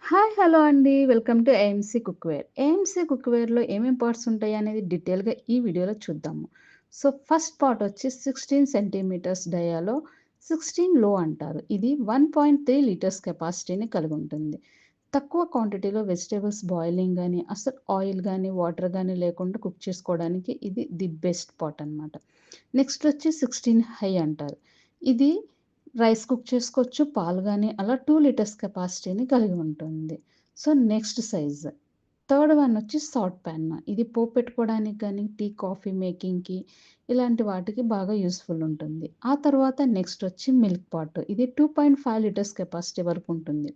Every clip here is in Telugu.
హాయ్! హలో అండి. Welcome to AMC cookware. AMC కుక్‌వేర్‌లో ఏమేం పార్ట్స్ ఉంటాయనేది డీటెయిల్‌గా ఈ వీడియోలో చూద్దాము. సో, ఫస్ట్ పార్ట్ వచ్చి 16 సెంటీమీటర్స్ డయాలో 16 లో అంటారు. ఇది 1.3 లీటర్స్ కెపాసిటీని కలిగుంటుంది. తక్కువ క్వాంటిటీలో వెజిటబుల్స్ బాయిలింగ్ గాని, అసలు ఆయిల్ గాని, వాటర్ గాని లేకుండా కుక్ చేసుకోవడానికి ఇది ది బెస్ట్ పాట్ అనమాట. నెక్స్ట్ వచ్చి 16 హై అంటారు. ఇది రైస్ కుక్ చేసుకోవచ్చు. పాలు గాని అలా 2 లీటర్స్ కెపాసిటీని కలిగి ఉంటుంది. So, next size third one వచ్చి సాట్ పాన్. ఇది పోపు పెట్టుకోవడానికి గాని, టీ, కాఫీ మేకింగ్‌కి ఇలాంటి వాటికి బాగా యూజ్‌ఫుల్ ఉంటుంది. ఆ తర్వాత నెక్స్ట్ వచ్చి మిల్క్ పాట్. ఇది 2.5 లీటర్స్ కెపాసిటీ వరకు ఉంటుంది.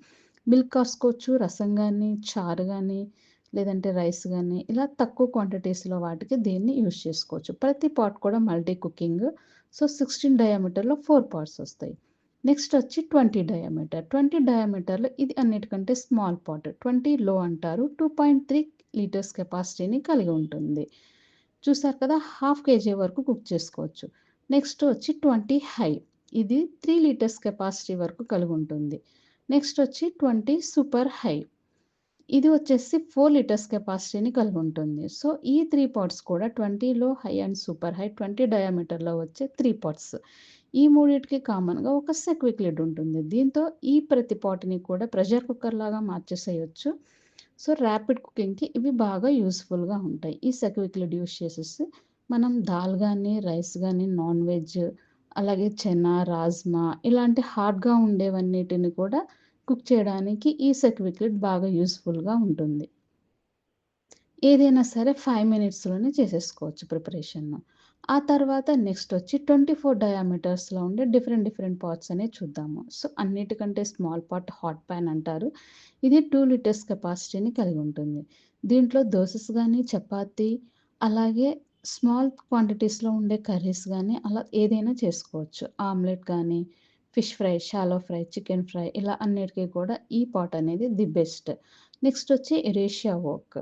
మిల్క్ కాసుకోవచ్చు, రసం గాని, చారు గాని, లేదంటే రైస్ గాని ఇలా తక్కువ క్వాంటిటీస్‌లో వాటికి దీన్ని యూజ్ చేసుకోవచ్చు. ప్రతి పాట్ కూడా మల్టీ కుకింగ్. సో, 16 డయామీటర్‌లో 4 పార్ట్స్ వస్తాయి. నెక్స్ట్ వచ్చి 20 డయామీటర్. 20 డయామీటర్‌లో ఇది అన్నిటికంటే స్మాల్ పాట్. 20 లో అంటారు. 2.3 లీటర్స్ కెపాసిటీని కలిగి ఉంటుంది. చూసారు కదా! హాఫ్ కేజీ వరకు కుక్ చేసుకోవచ్చు. నెక్స్ట్ వచ్చి 20 హై. ఇది 3 లీటర్స్ కెపాసిటీ వరకు కలిగుంటుంది. నెక్స్ట్ వచ్చి 20 సూపర్ హై. ఇది వచ్చేసి 4 లిటర్స్ కెపాసిటీని కలిగుంటుంది. సో, ఈ 3 పాట్స్ కూడా 20లో హై అండ్ సూపర్ హై, 20 డయామీటర్‌లో వచ్చే 3 పాట్స్. ఈ మూడిటికి కామన్‌గా ఒక సెక్విక్ లిడ్ ఉంటుంది. దీంతో ఈ ప్రతి పాట్‌ని కూడా ప్రెషర్ కుక్కర్‌లాగా మార్చేసేయొచ్చు. సో, ర్యాపిడ్ కుకింగ్‌కి ఇవి బాగా యూజ్‌ఫుల్‌గా ఉంటాయి. ఈ సెక్విక్ లిడ్ యూజ్ చేసేసి మనం దాల్ గాని, రైస్ గాని, నాన్ వెజ్ అలాగే చెనా, రాజ్మా ఇలాంటి హార్డ్‌గా ఉండేవన్నిటిని కూడా కుక్ చేయడానికి ఈ సెక్విక్ లిడ్ బాగా యూజ్‌ఫుల్‌గా ఉంటుంది. ఏదైనా సరే 5 మినిట్స్‌లోనే చేసేసుకోవచ్చు ప్రిపరేషను. ఆ తర్వాత నెక్స్ట్ వచ్చి 24 డయామీటర్స్‌లో ఉండే డిఫరెంట్ పాట్స్ అనేవి చూద్దాము. సో, అన్నిటికంటే స్మాల్ పాట్ హాట్ పాన్ అంటారు. ఇది 2 లీటర్స్ కెపాసిటీని కలిగి ఉంటుంది. దీంట్లో దోసెస్ గాని, చపాతీ అలాగే స్మాల్ క్వాంటిటీస్‌లో ఉండే కర్రీస్ గాని అలా ఏదైనా చేసుకోవచ్చు. ఆమ్లెట్ గాని, fish fry, shallow fry, chicken fry ఇలా అన్నిటికి కూడా ఈ పాట్ అనేది ది బెస్ట్. నెక్స్ట్ వచ్చి ఎరేషియా వోక్.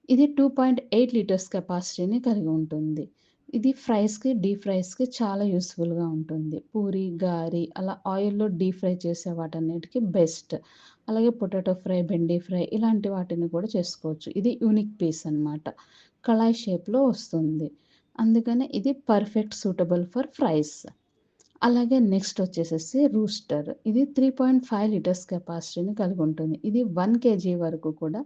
ఇది 2.8 లీటర్స్ కెపాసిటీని కలిగి ఉంటుంది. ఇది ఫ్రైస్‌కి, డీప్ ఫ్రైస్‌కి చాలా యూజ్‌ఫుల్‌గా ఉంటుంది. పూరి, గారి అలా ఆయిల్‌లో డీప్ ఫ్రై చేసే వాటన్నిటికి బెస్ట్. అలాగే పొటాటో ఫ్రై, బెండి ఫ్రై ఇలాంటి వాటిని కూడా చేసుకోవచ్చు. ఇది యూనిక్ పీస్ అనమాట. కళాయి షేప్‌లో వస్తుంది. అందుకనే ఇది పర్ఫెక్ట్ సూటబుల్ ఫర్ ఫ్రైస్. అలాగే నెక్స్ట్ వచ్చేసేసి రూస్టర్. ఇది 3.5 లీటర్స్ కెపాసిటీని కలిగి ఉంటుంది. ఇది 1 కేజీ వరకు కూడా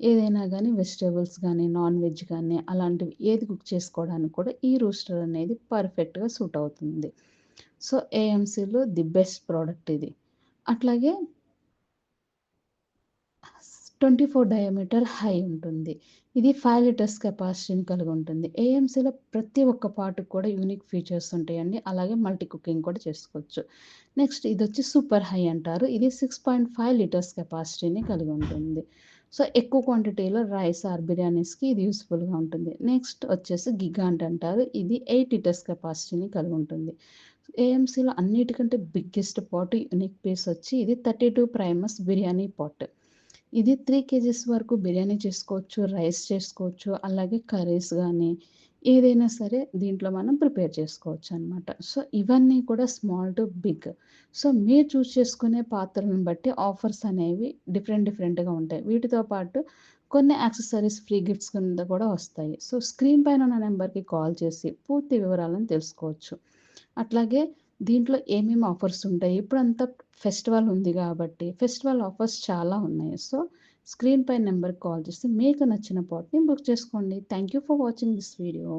ఏదైనా గానీ వెజిటబుల్స్ గానీ, నాన్ వెజ్ గానీ అలాంటివి ఏది కుక్ చేసుకోవడానికి కూడా ఈ రూస్టర్ అనేది పర్ఫెక్ట్‌గా సూట్ అవుతుంది. సో, ఏఎంసీలో ది బెస్ట్ ప్రొడక్ట్ ఇది. అట్లాగే 24 డయామీటర్ హై ఉంటుంది. ఇది 5 లీటర్స్ కెపాసిటీని కలిగి ఉంటుంది. ఏఎంసీలో ప్రతి ఒక్క పార్ట్‌కి కూడా యూనిక్ ఫీచర్స్ ఉంటాయండి. అలాగే మల్టీ కుకింగ్ కూడా చేసుకోవచ్చు. నెక్స్ట్ ఇదొచ్చి సూపర్ హై అంటారు. ఇది 6.5 లీటర్స్ కెపాసిటీని కలిగి ఉంటుంది. సో, ఎక్కువ క్వాంటిటీలో రైస్ ఆర్ బిర్యానీస్‌కి ఇది యూజ్‌ఫుల్‌గా ఉంటుంది. నెక్స్ట్ వచ్చేసి గిగాంట్ అంటారు. ఇది 8 లీటర్స్ కెపాసిటీని కలిగి ఉంటుంది. ఏఎంసీలో అన్నిటికంటే బిగ్గెస్ట్ పాట్ యూనిక్ పీస్ వచ్చి ఇది 32 ప్రైమస్ బిర్యానీ పాట్. ఇది 3 కేజీస్ వరకు బిర్యానీ చేసుకోవచ్చు, రైస్ చేసుకోవచ్చు, అలాగే కర్రీస్ గానీ, ఏదైనా సరే దీంట్లో మనం ప్రిపేర్ చేసుకోవచ్చనమాట. సో, ఇవన్నీ కూడా స్మాల్ టు బిగ్. సో, మీరు చూజ్ చేసుకునే పాత్రలను బట్టి ఆఫర్స్ అనేవి డిఫరెంట్‌గా ఉంటాయి. వీటితో పాటు కొన్ని యాక్సెసరీస్ ఫ్రీ గిఫ్ట్స్ కింద కూడా వస్తాయి. సో, స్క్రీన్ పైన ఉన్న నంబర్‌కి కాల్ చేసి పూర్తి వివరాలను తెలుసుకోవచ్చు. అట్లాగే దీంట్లో ఏమేమి ఆఫర్స్ ఉంటాయి? ఇప్పుడంతా ఫెస్టివల్ ఉంది గాబట్టి, ఫెస్టివల్ ఆఫర్స్ చాలా ఉన్నాయి. సో, స్క్రీన్ పై నంబర్‌కి కాల్ చేసి మీకు నచ్చిన పాట్‌ని బుక్ చేసుకోండి. Thank you for watching this video.